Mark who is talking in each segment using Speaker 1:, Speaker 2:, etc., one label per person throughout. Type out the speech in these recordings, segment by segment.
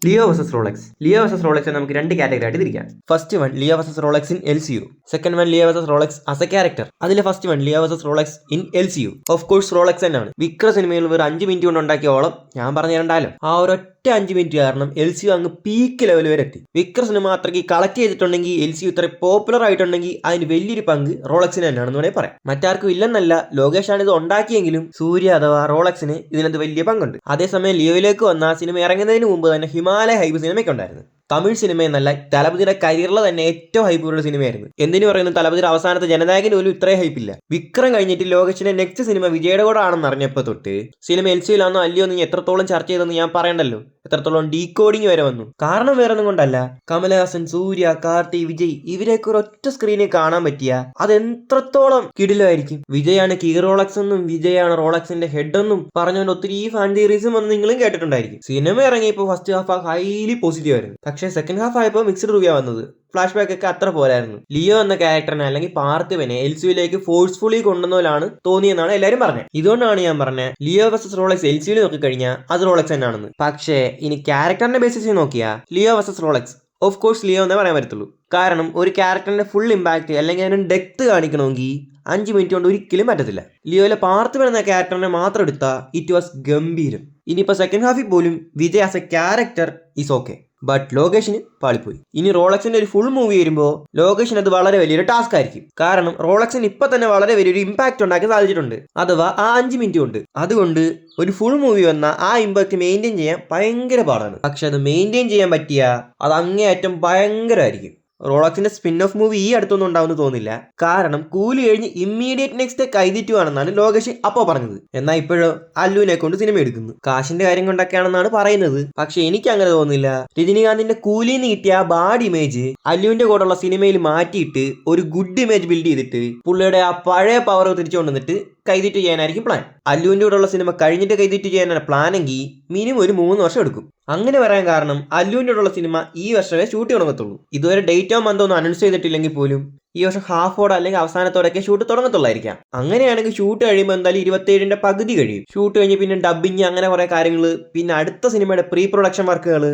Speaker 1: Leo versus Rolex. Leo versus Rolex നമുക്ക് രണ്ട് category ആയിട്ട് തിരിക്കാം. First one Leo versus Rolex in LCU. Second one Leo versus Rolex as a character. അതിലെ first one Leo versus Rolex in LCU. Of course Rolex തന്നെയാണ്. വിക്ര സിനിമയിൽ ഒരു 5 minute കൊണ്ട് ഉണ്ടാക്കിയ ഓളം ഞാൻ പറഞ്ഞു തരണ്ടാലോ. ആ ഒരൊറ്റ 5 മിനിറ്റ് കാരണം LCU അങ്ങ് പീക്ക് ലെവൽ വരെ എത്തി. വിക്ര സിനിമ അത്രയ്ക്ക് കളക്ട് ചെയ്തിട്ടുണ്ടെങ്കിൽ LCU ഇത്ര പോപ്പുലർ ആയിട്ടുണ്ടെങ്കിൽ അതിന് വലിയൊരു പങ്ക് റോളക്സിന് തന്നെയാണെന്ന് വേണമെങ്കിൽ പറയാം. മറ്റാർക്കും ഇല്ലെന്നല്ല, ലോകേഷാണ് ഇത് ഉണ്ടാക്കിയെങ്കിലും സൂര്യ അഥവാ റോളക്സിന് ഇതിനകത്ത് വലിയ പങ്കുണ്ട്. അതേസമയം ലിയോയിലേക്ക് വന്ന സിനിമ ഇറങ്ങുന്നതിന് മുമ്പ് തന്നെ ഹിമാലയ ഹൈപ്പ് സിനിമയ്ക്ക് ഉണ്ടായിരുന്നു. തമിഴ് സിനിമ എന്നല്ല, തലപതിയുടെ കരിയറിലെ തന്നെ ഏറ്റവും ഹൈപ്പുള്ള സിനിമയായിരുന്നു. എന്തിനു പറയുന്നു, തലപതിയുടെ അവസാനത്തെ ജനനായകന് പോലും ഇത്രയും ഹൈപ്പില്ല. വിക്രം കഴിഞ്ഞിട്ട് ലോകേഷിന്റെ നെക്സ്റ്റ് സിനിമ വിജയുടെ കൂടെ ആണെന്ന് അറിഞ്ഞപ്പോൾ തൊട്ട് സിനിമ LCUലാണോ അല്ലയോ എന്ന് എത്രത്തോളം ചർച്ച ചെയ്തെന്ന് ഞാൻ പറയണ്ടല്ലോ. എത്രത്തോളം ഡീകോഡിങ് വരെ വന്നു. കാരണം വേറെ ഒന്നും കൊണ്ടല്ല, കമലഹാസൻ, സൂര്യ, കാർത്തി, വിജയ് ഇവരെയൊക്കെ ഒരൊറ്റ സ്ക്രീനിൽ കാണാൻ പറ്റിയ അതെത്രത്തോളം കിടിലമായിരിക്കും. വിജയാണ് കീ റോളക്സ് എന്നും വിജയാണ് റോളക്സിന്റെ ഹെഡ് എന്നും പറഞ്ഞുകൊണ്ട് ഒത്തിരി ഫാൻ തിയറീസും വന്ന് നിങ്ങളും കേട്ടിട്ടുണ്ടായിരിക്കും. സിനിമ ഇറങ്ങിയപ്പോൾ ഫസ്റ്റ് ഹാഫ് ഹൈലി പോസിറ്റീവ് ആയിരുന്നു. പക്ഷേ സെക്കൻഡ് ഹാഫ് ആയപ്പോൾ മിക്സ്ഡ് റിവ്യൂ വന്നത്. ഫ്ലാഷ് ബാക്ക് ഒക്കെ അത്ര പോലായിരുന്നു. ലിയോ എന്ന ക്യാരക്ടറിനെ അല്ലെങ്കിൽ പാർത്ഥിവനെ LCUലേക്ക് ഫോഴ്സ്ഫുള്ളി കൊണ്ടുവന്നതിലാണ് തോന്നിയെന്നാണ് എല്ലാവരും പറഞ്ഞത്. ഇതുകൊണ്ടാണ് ഞാൻ പറഞ്ഞത് ലിയോ വേഴ്സസ് റോളക്സ് LCU നോക്കിക്കഴിഞ്ഞാൽ അത് റോളക്സ് തന്നെയാണെന്ന്. പക്ഷേ ഇനി ക്യാരക്ടറിന്റെ ബേസിസിൽ നോക്കിയാൽ Leo versus Rolex of course Leo എന്നേ പറയാൻ പറ്റത്തുള്ളൂ. കാരണം ഒരു ക്യാരക്ടറിന്റെ ഫുൾ ഇമ്പാക്ട് അല്ലെങ്കിൽ അതിന് ഡെപ്ത് കാണിക്കണമെങ്കിൽ 5 മിനിറ്റ് കൊണ്ട് ഒരിക്കലും പറ്റത്തില്ല. ലിയോയിലെ പാർത്ഥിവൻ എന്ന ക്യാരക്ടറിനെ മാത്രം എടുത്താൽ ഇറ്റ് വാസ് ഗംഭീരം. ഇനിയിപ്പോൾ സെക്കൻഡ് ഹാഫിൽ പോലും Vijay as a character is okay. But ലോകേഷിന് പാളിപ്പോയി. ഇനി റോളക്സിന്റെ ഒരു ഫുൾ മൂവി വരുമ്പോൾ ലോകേഷിന് അത് വളരെ വലിയൊരു ടാസ്ക് ആയിരിക്കും. കാരണം റോളക്സിന് ഇപ്പൊ തന്നെ വളരെ വലിയൊരു ഇമ്പാക്ട് ഉണ്ടാക്കി സാധിച്ചിട്ടുണ്ട്, അഥവാ ആ 5 മിനിറ്റ് കൊണ്ട്. അതുകൊണ്ട് ഒരു ഫുൾ മൂവി വന്നാൽ ആ ഇമ്പാക്ട് മെയിൻറ്റെയിൻ ചെയ്യാൻ ഭയങ്കര പാടാണ്. പക്ഷെ അത് മെയിൻറ്റെയിൻ ചെയ്യാൻ പറ്റിയ അത് അങ്ങേയറ്റം ഭയങ്കരമായിരിക്കും. റോളക്സിന്റെ സ്പിൻ ഓഫ് മൂവി ഈ അടുത്തൊന്നും ഉണ്ടാവുമെന്ന് തോന്നില്ല. കാരണം കൂലി കഴിഞ്ഞ് ഇമ്മീഡിയറ്റ് നെക്സ്റ്റ് കൈതി 2 ആണെന്നാണ് ലോകേഷ് അപ്പോൾ പറഞ്ഞത്. എന്നാൽ ഇപ്പോഴോ അല്ലുവിനെ കൊണ്ട് സിനിമ എടുക്കുന്നു. കാശിന്റെ കാര്യം കൊണ്ടൊക്കെയാണെന്നാണ് പറയുന്നത്. പക്ഷെ എനിക്ക് അങ്ങനെ തോന്നുന്നില്ല. രജനീകാന്തിന്റെ കൂലിന്ന് കിട്ടിയ ആ ബാഡ് ഇമേജ് അല്ലുവിന്റെ കൂടെയുള്ള സിനിമയിൽ മാറ്റിയിട്ട് ഒരു ഗുഡ് ഇമേജ് ബിൽഡ് ചെയ്തിട്ട് പുള്ളിയുടെ ആ പഴയ പവർ തിരിച്ചു കൊണ്ടുവന്നിട്ട് കൈതിറ്റ് ചെയ്യാനായിരിക്കും പ്ലാൻ. അല്ലുവിന്റെ കൂടെയുള്ള സിനിമ കഴിഞ്ഞിട്ട് കൈതിറ്റ് ചെയ്യാനാണ് പ്ലാനെങ്കിൽ മിനിമം ഒരു 3 വർഷം എടുക്കും. അങ്ങനെ പറയാൻ കാരണം അല്ലുവിന്റെ കൂടെയുള്ള സിനിമ ഈ വർഷമേ ഷൂട്ട് തുടങ്ങത്തുള്ളൂ. ഇതുവരെ ഡേറ്റോ മന്തോ ഒന്നും അനൗൺസ് ചെയ്തിട്ടില്ലെങ്കിൽ പോലും ഈ വർഷം ഹാഫോടെ അല്ലെങ്കിൽ അവസാനത്തോടെയൊക്കെ ഷൂട്ട് തുടങ്ങത്തുള്ളായിരിക്കാം. അങ്ങനെയാണെങ്കിൽ ഷൂട്ട് കഴിയുമ്പോൾ എന്തായാലും 27ന്റെ പകുതി കഴിയും. ഷൂട്ട് കഴിഞ്ഞ് പിന്നെ ഡബിങ് അങ്ങനെ കുറെ കാര്യങ്ങൾ, പിന്നെ അടുത്ത സിനിമയുടെ പ്രീ പ്രൊഡക്ഷൻ വർക്കുകൾ,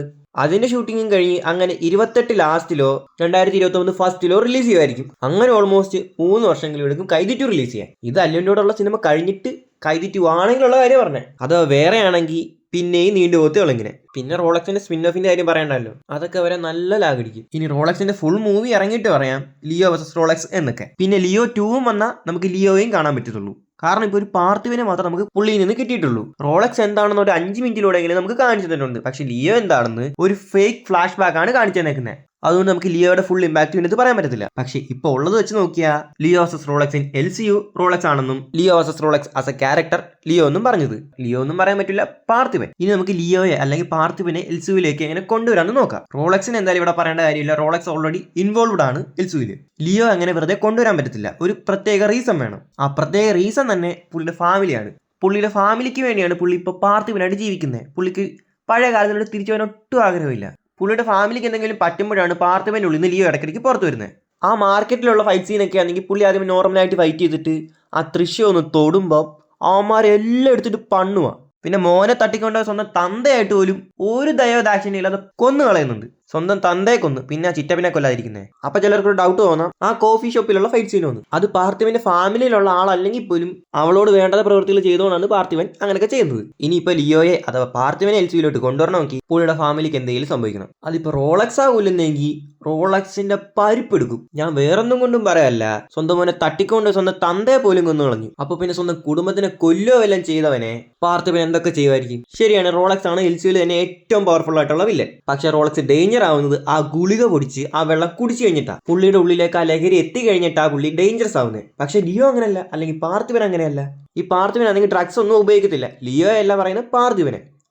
Speaker 1: അതിന്റെ ഷൂട്ടിങ്ങും കഴിഞ്ഞ് അങ്ങനെ 28 ലാസ്റ്റിലോ 2029 ഫസ്റ്റിലോ റിലീസ് ചെയ്യുമായിരിക്കും. അങ്ങനെ ഓൾമോസ്റ്റ് 3 വർഷമെങ്കിലും എടുക്കും കൈതിറ്റു റിലീസ് ചെയ്യാൻ. ഇത് അല്ലുവിന്റെ കൂടെയുള്ള സിനിമ കഴിഞ്ഞിട്ട് കൈതിറ്റു ആണെങ്കിലുള്ള കാര്യം പറഞ്ഞത്. അത് വേറെ ആണെങ്കിൽ പിന്നെയും നീണ്ടുപോകത്തുള്ളൂ ഇങ്ങനെ. പിന്നെ റോളക്സിന്റെ സ്പിൻ ഓഫിന്റെ കാര്യം പറയണ്ടല്ലോ, അതൊക്കെ വരെ നല്ല ലാഗടിക്കും. ഇനി റോളക്സിന്റെ ഫുൾ മൂവി ഇറങ്ങിയിട്ട് പറയാം ലിയോ വേഴ്സസ് റോളക്സ് എന്നൊക്കെ. പിന്നെ ലിയോ 2 വന്നാൽ നമുക്ക് ലിയോയും കാണാൻ പറ്റത്തുള്ളൂ. കാരണം ഇപ്പോൾ ഒരു പാർത്ഥിവിനെ മാത്രം നമുക്ക് പുള്ളിയിൽ നിന്ന് കിട്ടിയിട്ടുള്ളൂ. റോളക്സ് എന്താണെന്ന് ഒരു 5 മിനിറ്റിലൂടെയെങ്കിലും നമുക്ക് കാണിച്ചു തന്നിട്ടുണ്ട്. പക്ഷെ ലിയോ എന്താണെന്ന് ഒരു ഫേക്ക് ഫ്ലാഷ് ബാക്ക് ആണ് കാണിച്ചു തന്നേക്കുന്നത്. അതുകൊണ്ട് നമുക്ക് ലിയോയുടെ ഫുൾ ഇമ്പാക്ട് ഇതിനകത്ത് പറയാൻ പറ്റത്തില്ല. പക്ഷേ ഇപ്പോൾ ഉള്ളത് വെച്ച് നോക്കിയാൽ Leo versus Rolex in LCU Rolex ആണെന്നും Leo versus Rolex as a character Leo എന്നും പറഞ്ഞത്. ലിയോ ഒന്നും പറയാൻ പറ്റില്ല, പാർത്ഥിവൻ. ഇനി നമുക്ക് ലിയോയെ അല്ലെങ്കിൽ പാർത്ഥിവനെ LCUലേക്ക് എങ്ങനെ കൊണ്ടുവരാമെന്ന് നോക്കാം. റോളക്സിന് എന്തായാലും ഇവിടെ പറയേണ്ട കാര്യമില്ല. റോളക്സ് ഓൾറെഡി ഇൻവോൾവ്ഡ് ആണ് LCUയിൽ. ലിയോ അങ്ങനെ വെറുതെ കൊണ്ടുവരാൻ പറ്റത്തില്ല. ഒരു പ്രത്യേക റീസൺ വേണം. ആ പ്രത്യേക റീസൺ തന്നെ പുള്ളിയുടെ ഫാമിലിയാണ്. പുള്ളിയുടെ ഫാമിലിക്ക് വേണ്ടിയാണ് പുള്ളി ഇപ്പോൾ പാർത്ഥിവനായിട്ട് ജീവിക്കുന്നത്. പുള്ളിക്ക് പഴയ കാലത്തിലോട്ട് തിരിച്ചു വരാൻ ഒട്ടും ആഗ്രഹമില്ല. പുള്ളിയുടെ ഫാമിലിക്ക് എന്തെങ്കിലും പറ്റുമ്പോഴാണ് പാർത്ഥിവൻ്റെ ഉള്ളിൽ നിന്ന് ലിയോ ഇടയ്ക്കിടയ്ക്ക് പുറത്ത് വരുന്നത്. ആ മാർക്കറ്റിലുള്ള ഫൈറ്റ് സീനൊക്കെ ആണെങ്കിൽ പുള്ളി ആദ്യം നോർമലായിട്ട് ഫൈറ്റ് ചെയ്തിട്ട് ആ തൃശ്യം ഒന്ന് തൊടുമ്പോൾ അവന്മാരെല്ലാം എടുത്തിട്ട് പണ്ണുവാ. പിന്നെ മോനെ തട്ടിക്കൊണ്ട് സ്വന്തം തന്തയായിട്ട് പോലും ഒരു ദൈവദാക്ഷിണ്യം അത് കൊന്നു കളയുന്നുണ്ട്. സ്വന്തം തന്തയെ കൊന്ന് പിന്നെ ആ ചിറ്റപ്പിനെ കൊല്ലാതിരിക്കുന്നത്. അപ്പൊ ചിലർക്കൊരു ഡൗട്ട് തോന്നാം, ആ കോഫി ഷോപ്പിലുള്ള ഫൈറ്റ് സീൻ വന്നു അത് പാർത്ഥിവന്റെ ഫാമിലിയിലുള്ള ആളല്ലെങ്കിൽ പോലും അവളോട് വേണ്ടാത്ത പ്രവൃത്തികൾ ചെയ്തുകൊണ്ടാണ് പാർത്ഥിവൻ അങ്ങനെയൊക്കെ ചെയ്യുന്നത്. ഇനിയിപ്പോൾ ലിയോയെ അഥവാ പാർത്ഥിവനെ LCUയിലോട്ട് കൊണ്ടുവരണമെങ്കിൽ പുള്ളിയുടെ ഫാമിലിക്ക് എന്തെങ്കിലും സംഭവിക്കണം. അതിപ്പോൾ റോളക്സ് ആകൂലെന്നെങ്കിൽ റോളക്സിന്റെ പരിപ്പെടുക്കും. ഞാൻ വേറൊന്നും കൊണ്ടും പറയല്ല, സ്വന്തം മോനെ തട്ടിക്കൊണ്ട് സ്വന്തം തന്തയെ പോലും കൊന്നു കളഞ്ഞു. അപ്പൊ പിന്നെ സ്വന്തം കുടുംബത്തിനെ കൊല്ലോ എല്ലാം ചെയ്തവനെ പാർത്ഥിവൻ എന്തൊക്കെ ചെയ്യുമായിരിക്കും. ശരിയാണ്, റോളക്സ് ആണ് LCUയിൽ തന്നെ ഏറ്റവും പവർഫുൾ ആയിട്ടുള്ള വില്ലൻ. പക്ഷെ റോളക്സ് ഡേഞ്ചർ ആവുന്നത് ആ ഗുളിക പൊടിച്ച് ആ വെള്ളം കുടിച്ചു കഴിഞ്ഞിട്ടാ. പുള്ളിയുടെ ഉള്ളിലേക്ക് ആ ലഹരി എത്തി കഴിഞ്ഞിട്ടാ പുള്ളി ഡേഞ്ചറസ് ആവുന്നത്. പക്ഷെ ലിയോ അങ്ങനെയല്ല, അല്ലെങ്കിൽ പാർത്ഥിവൻ അങ്ങനെയല്ല. ഈ പാർത്ഥിവൻ അല്ലെങ്കിൽ ഡ്രഗ്സ് ഒന്നും ഉപയോഗിക്കത്തില്ല. ലിയോ അല്ല പറയുന്നത്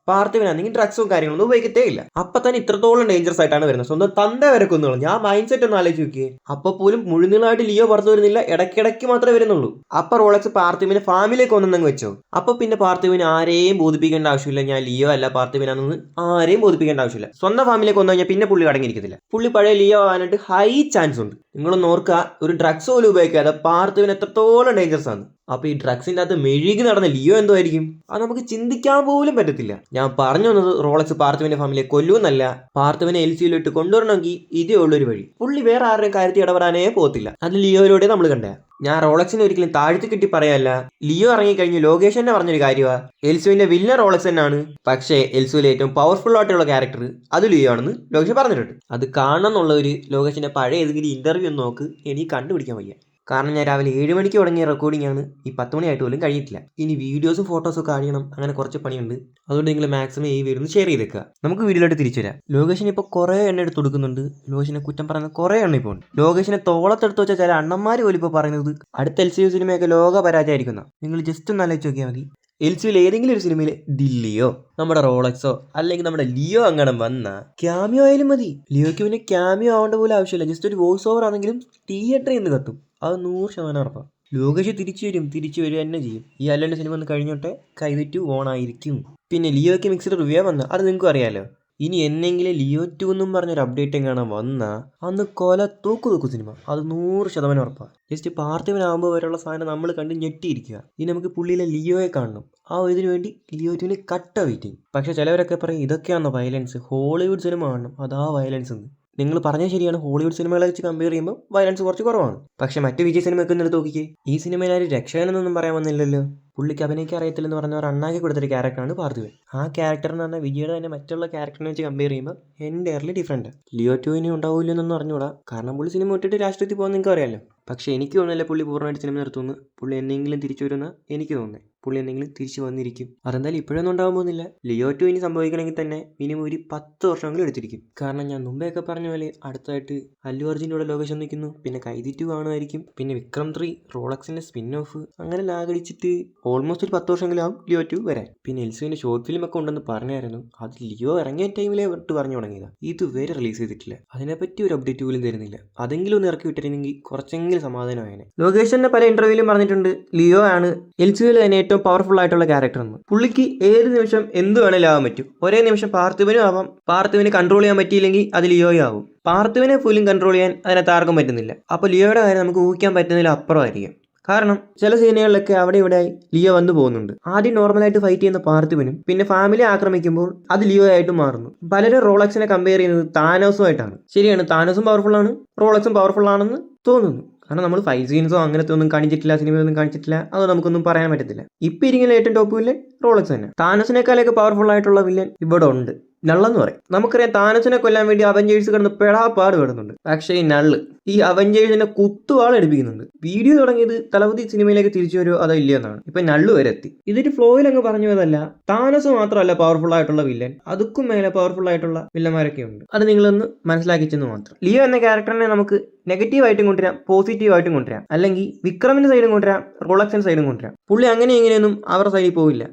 Speaker 1: പാർത്ഥിവനാണെങ്കിൽ ഡ്രഗ്സും കാര്യങ്ങളൊന്നും ഉപയോഗിക്കത്തേ ഇല്ല. അപ്പൊ തന്നെ ഇത്രത്തോളം ഡേഞ്ചറസ് ആയിട്ടാണ് വരുന്നത്. സ്വന്തം തന്ത വരെ കൊന്നു. ഞാൻ മൈൻഡ് സെറ്റ് ഒന്ന് ആലോചിച്ച് നോക്കിയേ. അപ്പൊ പോലും മുഴുനീളമായിട്ട് ലിയോ പുറത്തു വരുന്നില്ല, ഇടയ്ക്കിടയ്ക്ക് മാത്രമേ വരുന്നുള്ളൂ. അപ്പൊ റോളക്സ് പാർത്ഥിവനെ ഫാമിലിക്ക് ഒന്നെന്നങ്ങ് വെച്ചോ. അപ്പൊ പിന്നെ പാർത്ഥിവന് ആരെയും ബോധിപ്പിക്കേണ്ട ആവശ്യമില്ല, ഞാൻ ലിയോ അല്ല പാർത്ഥിവനാണെന്ന് ആരെയും ബോധിപ്പിക്കേണ്ട ആവശ്യമില്ല. സ്വന്തം ഫാമിലിക്ക് വന്നു കഴിഞ്ഞാൽ പിന്നെ പുള്ളി അടങ്ങിയിരിക്കത്തില്ല. പുള്ളി പഴയ ലിയോ ആവാനായിട്ട് ഹൈ ചാൻസ് ഉണ്ട്. നിങ്ങളൊന്ന് ഓർക്കുക, ഒരു ഡ്രഗ്സ് പോലും ഉപയോഗിക്കാതെ പാർത്ഥിവൻ എത്രത്തോളം ഡേഞ്ചറസ് ആണ്. അപ്പൊ ഈ ഡ്രഗ്സിന്റെ അകത്ത് മെഴുകി നടന്ന ലിയോ എന്തോ ആയിരിക്കും? അത് നമുക്ക് ചിന്തിക്കാൻ പോലും പറ്റത്തില്ല. ഞാൻ പറഞ്ഞു വന്നത് റോളക്സ് പാർത്ഥിവന്റെ ഫാമിലിയെ കൊല്ലുമെന്നല്ല, പാർത്ഥിവനെ LCUയിലിട്ട് കൊണ്ടുവരണമെങ്കിൽ ഇതേ ഉള്ളൊരു വഴി. പുള്ളി വേറെ ആരുടെയും കാര്യത്തിൽ ഇടപെടാനേ പോകത്തില്ല. അത് ലിയോയിലൂടെ നമ്മൾ കണ്ടേ. ഞാൻ റോളക്സിനെ ഒരിക്കലും താഴ്ത്തി കിട്ടി പറയല്ല. ലിയോ ഇറങ്ങിക്കഴിഞ്ഞ് ലോകേഷ് തന്നെ പറഞ്ഞൊരു കാര്യമാണ്, എൽസുവിന്റെ വില്ലൻ റോളക്സ് തന്നെയാണ്, പക്ഷേ എൽസുവിലെ ഏറ്റവും പവർഫുൾ ആയിട്ടുള്ള ക്യാരക്ടർ അത് ലിയോ ആണെന്ന് ലോകേഷ് പറഞ്ഞിട്ടുണ്ട്. അത് കാണണം എന്നുള്ള ഒരു ലോകേഷിന്റെ പഴയ ഏതെങ്കിലും ഇന്റർവ്യൂ ഒന്ന് നോക്ക്, എനിക്ക് കണ്ടുപിടിക്കാൻ വയ്യ. കാരണം ഞാൻ രാവിലെ 7 മണിക്ക് തുടങ്ങിയ റെക്കോർഡിംഗ് ആണ്, ഈ 10 മണിയായിട്ട് പോലും കഴിയിട്ടില്ല. ഇനി വീഡിയോസും ഫോട്ടോസും ഒക്കെ കാണിക്കണം, അങ്ങനെ കുറച്ച് പണിയുണ്ട്. അതുകൊണ്ട് നിങ്ങൾ മാക്സിമം ഈ വീഡിയോ ഒന്ന് ഷെയർ ചെയ്തേക്കുക. നമുക്ക് വീഡിയോയിലോട്ട് തിരിച്ചു വരാം. ലോകേഷിന് ഇപ്പോൾ കുറേ എണ്ണ എടുത്ത് കൊടുക്കുന്നുണ്ട്. ലോകേഷിനെ കുറ്റം പറയുന്ന കുറേ എണ്ണ ഇപ്പോൾ ഉണ്ട്. ലോകേഷിനെ തോളത്തെടുത്ത് വെച്ച ചില അണ്ണന്മാർ പോലും ഇപ്പോൾ പറയുന്നത് അടുത്ത LCU സിനിമയൊക്കെ ലോക പരാജയമായിരിക്കുന്ന. നിങ്ങൾ ജസ്റ്റ് ഒന്ന് ആലോചിച്ച് നോക്കിയാൽ മതി. LCUയിൽ ഏതെങ്കിലും ഒരു സിനിമയിൽ ദില്ലിയോ നമ്മുടെ റോളക്സോ അല്ലെങ്കിൽ നമ്മുടെ ലിയോ അങ്ങനെ വന്ന ക്യാമിയോ ആയാലും മതി. ലിയോയ്ക്ക് പിന്നെ ക്യാമിയോ ആവേണ്ട പോലും ആവശ്യമില്ല. ജസ്റ്റ് ഒരു വോയിസ് ഓവർ ആണെങ്കിലും തിയേറ്ററിൽ നിന്ന് കത്തും. അത് 100% ഉറപ്പാണ്. ലോകേഷ് തിരിച്ചു വരിക തന്നെ ചെയ്യും. ഈ അല്ലൻ്റെ സിനിമ ഒന്ന് കഴിഞ്ഞോട്ടെ, കൈവിറ്റു ഓണായിരിക്കും. പിന്നെ ലിയോയ്ക്ക് മിക്സ്ഡ് റിവ്യൂ വന്ന അത് നിങ്ങൾക്കും അറിയാലോ. ഇനി എന്നെങ്കിലും ലിയോ 2 എന്നും പറഞ്ഞൊരു അപ്ഡേറ്റ് എങ്ങാനും വന്നാൽ അന്ന് കൊല തൂക്കും സിനിമ. അത് 100% ഉറപ്പാണ്. ജസ്റ്റ് പാർത്ഥിവനാകുമ്പോൾ വരെയുള്ള സാധനം നമ്മൾ കണ്ട് ഞെട്ടിയിരിക്കുക. ഇനി നമുക്ക് പുള്ളിയിലെ ലിയോയെ കാണണം. ആ ഇതിനു വേണ്ടി ലിയോ 2 കട്ട വെയിറ്റിംഗ്. പക്ഷേ ചിലവരൊക്കെ പറയും ഇതൊക്കെയാണോ വയലൻസ്, ഹോളിവുഡ് സിനിമ കാണണം അതാ വയലൻസ് എന്ന്. നിങ്ങൾ പറഞ്ഞത് ശരിയാണ്, ഹോളിവുഡ് സിനിമകളെ വെച്ച് കമ്പയർ ചെയ്യുമ്പോൾ വയലൻസ് കുറച്ച് കുറവാണ്. പക്ഷേ മറ്റു വിജയ് സിനിമയൊക്കെ ഒന്ന് നോക്കിക്കേ. ഈ സിനിമയിൽ ആരും രക്ഷകനെന്നൊന്നും പറയാൻ വന്നില്ലല്ലോ. പുള്ളിക്ക് അഭിനയിക്കാൻ അറിയത്തില്ലെന്ന് പറഞ്ഞവർ അണ്ണാക്കി കൊടുത്തൊരു ക്യാരക്ടറാണ് പാർത്ഥിവൻ. ആ ക്യാരക്ടർ എന്ന് പറഞ്ഞാൽ വിജയുടെ തന്നെ മറ്റുള്ള ക്യാരക്ടറിനെ വെച്ച് കമ്പയർ ചെയ്യുമ്പോൾ എൻ്റയർലി ഡിഫറൻറ്റ്. ലിയോ 2 ഉണ്ടാവില്ലെന്നൊന്നും അറിഞ്ഞൂടാ, കാരണം പുള്ളി സിനിമ വിട്ടിട്ട് രാഷ്ട്രീയത്തിൽ പോകുന്ന നിങ്ങൾക്ക് അറിയാമല്ലോ. പക്ഷേ എനിക്ക് തോന്നുന്നില്ല പുള്ളി പൂർണ്ണമായിട്ട് സിനിമ നിർത്തുമെന്ന്. പുള്ളി എന്തെങ്കിലും തിരിച്ചു വരുമെന്ന് എനിക്ക് തോന്നുന്നത്. പുള്ളി എന്തെങ്കിലും തിരിച്ചു വന്നിരിക്കും. അതെന്തായാലും ഇപ്പോഴൊന്നും ഉണ്ടാകാൻ പോകുന്നില്ല. ലിയോ 2 ഇനി സംഭവിക്കണമെങ്കിൽ തന്നെ മിനിമം ഒരു 10 വർഷമെങ്കിലും എടുത്തിരിക്കും. കാരണം ഞാൻ മുമ്പെയൊക്കെ പറഞ്ഞ പോലെ അടുത്തായിട്ട് അല്ലു അർജുൻ്റെ കൂടെ ലോകേഷ് നിൽക്കുന്നു, പിന്നെ കൈതി 2 കാണുമായിരിക്കും, പിന്നെ വിക്രം 3, റോളക്സിന്റെ സ്പിൻ ഓഫ്, അങ്ങനെ ലാഗടിച്ചിട്ട് ഓൾമോസ്റ്റ് ഒരു 10 വർഷമെങ്കിലും ആവും ലിയോ 2 വരാൻ. പിന്നെ എൽസുവിന്റെ ഷോർട്ട് ഫിലിം ഒക്കെ ഉണ്ടെന്ന് പറഞ്ഞായിരുന്നു. അത് ലിയോ ഇറങ്ങിയ ടൈമിലെ വിട്ട് പറഞ്ഞു തുടങ്ങിയതാണ്. ഇതുവരെ റിലീസ് ചെയ്തിട്ടില്ല. അതിനെപ്പറ്റി ഒരു അപ്ഡേറ്റ് പോലും തരുന്നില്ല. അതെങ്കിലും ഒന്ന് ഇറക്കി വിട്ടിരുന്നെങ്കിൽ കുറച്ചെങ്കിലും സമാധാനമായേനെ. ലോകേഷ് തന്നെ പല ഇന്റർവ്യൂവിലും പറഞ്ഞിട്ടുണ്ട് ലിയോ ആണ് എൽസുവിൽ തന്നെ ഏറ്റവും പവർഫുൾ ആയിട്ടുള്ള ക്യാരക്ടർ എന്ന്. പുള്ളിക്ക് ഏത് നിമിഷം എന്ത് വേണേലും ആവാൻ പറ്റും. ഒരേ നിമിഷം പാർത്ഥിവനും ആവാം. പാർത്ഥിവന് കൺട്രോൾ ചെയ്യാൻ പറ്റിയില്ലെങ്കിൽ അത് ലിയോയും ആവും. പാർത്ഥിവനെ ഫുള്ളും കൺട്രോൾ ചെയ്യാൻ അതിനകത്ത് ആർക്കും പറ്റുന്നില്ല. അപ്പോൾ ലിയോയുടെ കാര്യം നമുക്ക് ഊഹിക്കാൻ പറ്റുന്നതിൽ അപ്പുറമായിരിക്കും. കാരണം ചില സീനുകളിലൊക്കെ അവിടെ ഇവിടെയായി ലിയോ വന്നു പോകുന്നുണ്ട്. ആദ്യം നോർമലായിട്ട് ഫൈറ്റ് ചെയ്യുന്ന പാർത്ഥിവനും പിന്നെ ഫാമിലി ആക്രമിക്കുമ്പോൾ അത് ലിയോ ആയിട്ട് മാറുന്നു. പലരും റോളക്സിനെ കമ്പയർ ചെയ്യുന്നത് താനോസുമായിട്ടാണ്. ശരിയാണ്, താനോസും പവർഫുൾ ആണ്, റോളക്സും പവർഫുൾ ആണെന്ന് തോന്നുന്നു. കാരണം നമ്മൾ ഫൈറ്റ് സീൻസോ അങ്ങനത്തെ ഒന്നും കാണിച്ചിട്ടില്ല, സിനിമയൊന്നും കാണിച്ചിട്ടില്ല, അത് നമുക്കൊന്നും പറയാൻ പറ്റത്തില്ല. ഇപ്പം ഇരിക്കുന്ന ഏറ്റവും ടോപ്പ് വില്ലൻ റോളക്സ് തന്നെ. താനോസിനേക്കാളൊക്കെ പവർഫുൾ ആയിട്ടുള്ള വില്ലൻ ഇവിടെ ഉണ്ട്, നള്ളെന്ന് പറയും. നമുക്കറിയാം താനോസിനെ കൊല്ലാൻ വേണ്ടി അവഞ്ചേഴ്സ് കിടന്ന് പെടാപ്പാട് കിടന്നുണ്ട്. പക്ഷേ ഈ നള്ള് ഈ അവഞ്ചേഴ്സിനെ കുത്തുവാൾ എടുപ്പിക്കുന്നുണ്ട്. വീഡിയോ തുടങ്ങിയത് തലപതി സിനിമയിലേക്ക് തിരിച്ചു വരുമോ അതോ ഇല്ലയെന്നാണ്. ഇപ്പൊ നള്ളു വരെ എത്തി. ഇതൊരു ഫ്ലോയിൽ അങ്ങ് പറഞ്ഞു പോയതല്ല. താനോസ് മാത്രമല്ല പവർഫുൾ ആയിട്ടുള്ള വില്ലൻ, അതുക്കും മേലെ പവർഫുൾ ആയിട്ടുള്ള വില്ലന്മാരൊക്കെ ഉണ്ട്. അത് നിങ്ങളൊന്ന് മനസ്സിലാക്കിച്ചെന്ന് മാത്രം. ലിയോ എന്ന ക്യാരക്ടറിനെ നമുക്ക് നെഗറ്റീവായിട്ടും കൊണ്ടുവരാം, പോസിറ്റീവായിട്ടും കൊണ്ടുവരാം, അല്ലെങ്കിൽ വിക്രമിന്റെ സൈഡും കൊണ്ടുവരാം, റോളക്സിന്റെ സൈഡും കൊണ്ടുവരാം. പുള്ളി അങ്ങനെ ഇങ്ങനെയൊന്നും അവരുടെ സൈഡിൽ പോവില്ല.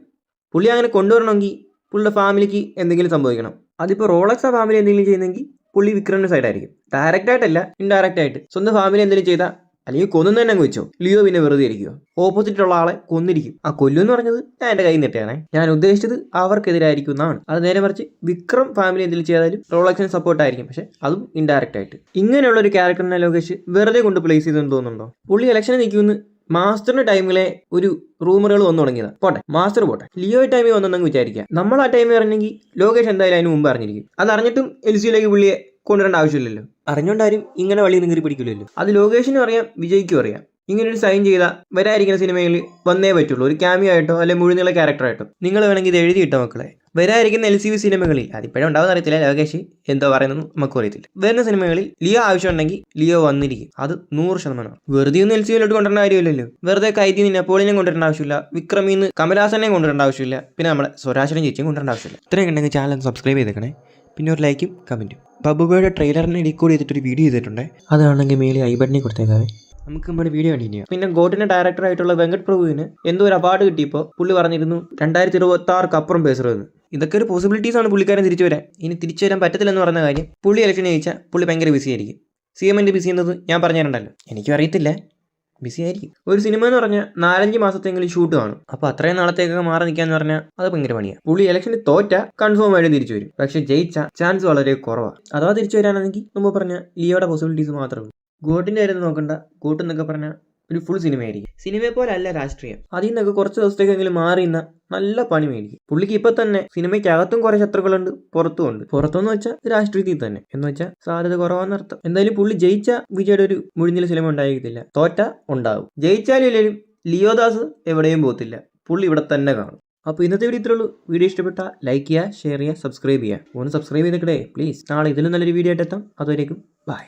Speaker 1: പുള്ളി അങ്ങനെ കൊണ്ടുവരണമെങ്കിൽ പുള്ളിയുടെ ഫാമിലിക്ക് എന്തെങ്കിലും സംഭവിക്കണം. അതിപ്പോൾ റോളക്സ് ആ ഫാമിലി എന്തെങ്കിലും ചെയ്യുന്നെങ്കിൽ പുള്ളി വിക്രമിന്റെ സൈഡായിരിക്കും. ഡയറക്റ്റ് ആയിട്ടല്ല, ഇൻഡയറക്റ്റ് ആയിട്ട്. സ്വന്തം ഫാമിലി എന്തെങ്കിലും ചെയ്താൽ അല്ലെങ്കിൽ കൊന്നു തന്നെ അങ്ങ് വെച്ചോ, ലിയോ പിന്നെ വെറുതെ ഇരിക്കുമോ? ഓപ്പോസിറ്റ് ഉള്ള ആളെ കൊന്നിരിക്കും. ആ കൊല്ലുമെന്ന് പറഞ്ഞത് ഞാൻ എൻ്റെ കയ്യിൽ നിന്നിട്ടാണ്. ഞാൻ ഉദ്ദേശിച്ചത് അവർക്കെതിരായിരിക്കും എന്നാണ്. അത് നേരെ മറിച്ച് വിക്രം ഫാമിലി എന്തെങ്കിലും ചെയ്താലും റോളക്സിന് സപ്പോർട്ടായിരിക്കും, പക്ഷെ അതും ഇൻഡയറക്റ്റ് ആയിട്ട്. ഇങ്ങനെയുള്ള ഒരു ക്യാരക്ടറിനെ ലോകേഷ് വെറുതെ കൊണ്ട് പ്ലേസ് ചെയ്തെന്ന് തോന്നുന്നുണ്ടോ? പുള്ളി ഇലക്ഷന് നിൽക്കുമെന്ന് മാസ്റ്ററിന്റെ ടൈമിലെ ഒരു റൂമറുകൾ വന്നു തുടങ്ങിയതാണ്. പോട്ടെ, മാസ്റ്റർ പോട്ടെ, ലിയോ ടൈമിൽ വന്നെന്നങ്ങ് വിചാരിക്കാം. നമ്മൾ ആ ടൈമിൽ അറിഞ്ഞെങ്കിൽ ലോകേഷ് എന്തായാലും അതിന് മുമ്പ് അറിഞ്ഞിരിക്കും. അത് അറിഞ്ഞിട്ടും LCUയിലേക്ക് പുള്ളിയെ കൊണ്ടുവരേണ്ട ആവശ്യമില്ലല്ലോ. അറിഞ്ഞുകൊണ്ടാരും ഇങ്ങനെ വഴി നിങ്ങറി പിടിക്കില്ലല്ലോ. അത് ലോകേഷിനും അറിയാം, വിജയ്ക്കും അറിയാം. ഇങ്ങനൊരു സൈൻ ചെയ്താൽ വരാതിരിക്കുന്ന സിനിമയിൽ വന്നേ പറ്റുള്ളൂ. ഒരു ക്യാമിയോ ആയിട്ടോ അല്ലെങ്കിൽ മുഴുനീള ക്യാരക്ടറായിട്ടോ. നിങ്ങൾ വേണമെങ്കിൽ ഇത് എഴുതിയിട്ടോ മക്കളെ. വരാതിരിക്കുന്ന LCU സിനിമകളിൽ അതിപ്പോഴും ഉണ്ടാവുന്ന അറിയത്തില്ല, ലോകേഷ് എന്തോ പറയുന്നതെന്ന് നമുക്കും അറിയത്തില്ല. വരുന്ന സിനിമകളിൽ ലിയോ ആവശ്യമുണ്ടെങ്കിൽ ലിയോ വന്നിരിക്കും. അത് 100%. വെറുതെ ഒന്നും LCUയിലോട്ട് കൊണ്ടുവരേണ്ട കാര്യമില്ലല്ലോ. വെറുതെ കൈതിന്ന് നെപ്പോളിയനെ കൊണ്ടുവരേണ്ട ആവശ്യമില്ല, വിക്രമിന്ന് കമലാസനെ കൊണ്ടുവരേണ്ട ആവശ്യമില്ല, പിന്നെ നമ്മുടെ സ്വരാശനും ചേച്ചിയും കൊണ്ടുവരേണ്ട ആവശ്യമില്ല. ഇത്രയൊക്കെ ഉണ്ടെങ്കിൽ ചാനൽ സബ്സ്ക്രൈബ് ചെയ്തേക്കണേ. പിന്നെ ഒരു ലൈക്കും കമൻറ്റും. ബബുബയുടെ ട്രെയിലറിനെ ഡീകോഡ് ചെയ്തിട്ടൊരു വീഡിയോ ചെയ്തിട്ടുണ്ട്. അതാണെങ്കിൽ മേലെ ഐ ബട്ടണിൽ കൊടുത്തേക്കാവേ. നമുക്ക് നമ്മുടെ വീഡിയോ കണ്ടിന്യൂ. പിന്നെ ഗോട്ടിന്റെ ഡയറക്ടറായിട്ടുള്ള വെങ്കട് പ്രഭുവിന് എന്തോ ഒരു അവാർഡ് കിട്ടിയപ്പോൾ പുള്ളി പറഞ്ഞിരുന്നു 2026 അപ്പുറം പേസറെന്ന്. ഇതൊക്കെ ഒരു പോസിബിലിറ്റീസ് ആണ് പുള്ളിക്കാരൻ തിരിച്ചു വരാൻ. ഇനി തിരിച്ചു വരാൻ പറ്റത്തില്ലെന്ന് പറഞ്ഞ കാര്യം പുള്ളി ഇലക്ഷൻ ജയിച്ചാൽ പുള്ളി ഭയങ്കര ബിസി ആയിരിക്കും. CM ബിസി എന്നത് ഞാൻ പറഞ്ഞു തരണ്ടല്ലോ, എനിക്കും അറിയത്തില്ല, ബിസി ആയിരിക്കും. ഒരു സിനിമ എന്ന് പറഞ്ഞാൽ 4-5 മാസത്തെങ്കിലും ഷൂട്ട് കാണും. അപ്പോൾ അത്രയും നാളത്തേക്കൊക്കെ മാറി നിൽക്കാന്ന് പറഞ്ഞാൽ അത് ഭയങ്കര പണിയാണ്. പുള്ളി ഇലക്ഷന് തോറ്റ കൺഫേം ആയിട്ട് തിരിച്ചു വരും, പക്ഷെ ജയിച്ച ചാൻസ് വളരെ കുറവാണ്. അഥവാ തിരിച്ചു വരാനാണെങ്കിൽ മുമ്പ് പറഞ്ഞ ലിയോയുടെ പോസിബിലിറ്റീസ് മാത്രമേ ഉള്ളൂ. ഗോട്ടിന്റെ കാര്യം നോക്കണ്ട. ഗോട്ട് എന്നൊക്കെ പറഞ്ഞാൽ ഒരു ഫുൾ സിനിമയായിരിക്കും. സിനിമയെ പോലെ അല്ല രാഷ്ട്രീയം. അതിൽ നിന്നൊക്കെ കുറച്ച് ദിവസത്തേക്കെങ്കിലും മാറി നിന്ന നല്ല പണി മേടിക്കും. പുള്ളിക്ക് ഇപ്പൊ തന്നെ സിനിമയ്ക്കകത്തും കുറെ ശത്രുക്കളുണ്ട്, പുറത്തുമുണ്ട്. പുറത്തെന്ന് വെച്ചാൽ രാഷ്ട്രീയത്തിൽ തന്നെ എന്ന് വെച്ചാൽ സാധ്യത കുറവാന്നർത്ഥം. എന്തായാലും പുള്ളി ജയിച്ച വിജയുടെ ഒരു മുഴിഞ്ഞിൽ സിനിമ ഉണ്ടായിരിക്കത്തില്ല, തോറ്റ ഉണ്ടാവും. ജയിച്ചാലും ഇല്ലെങ്കിലും ലിയോദാസ് എവിടെയും പോകത്തില്ല, പുള്ളി ഇവിടെ തന്നെ കാണും. അപ്പോൾ ഇന്നത്തെ വീഡിയോ ഇത്രയുള്ളൂ. വീഡിയോ ഇഷ്ടപ്പെട്ടാൽ ലൈക്ക് ചെയ്യുക, ഷെയർ ചെയ്യുക, സബ്സ്ക്രൈബ് ചെയ്യുക. ഒന്ന് സബ്സ്ക്രൈബ് ചെയ്തേക്കടേ പ്ലീസ്. നാളെ ഇതിലും നല്ലൊരു വീഡിയോ ആയിട്ട് എത്താം. അതുവരേക്കും ബൈ.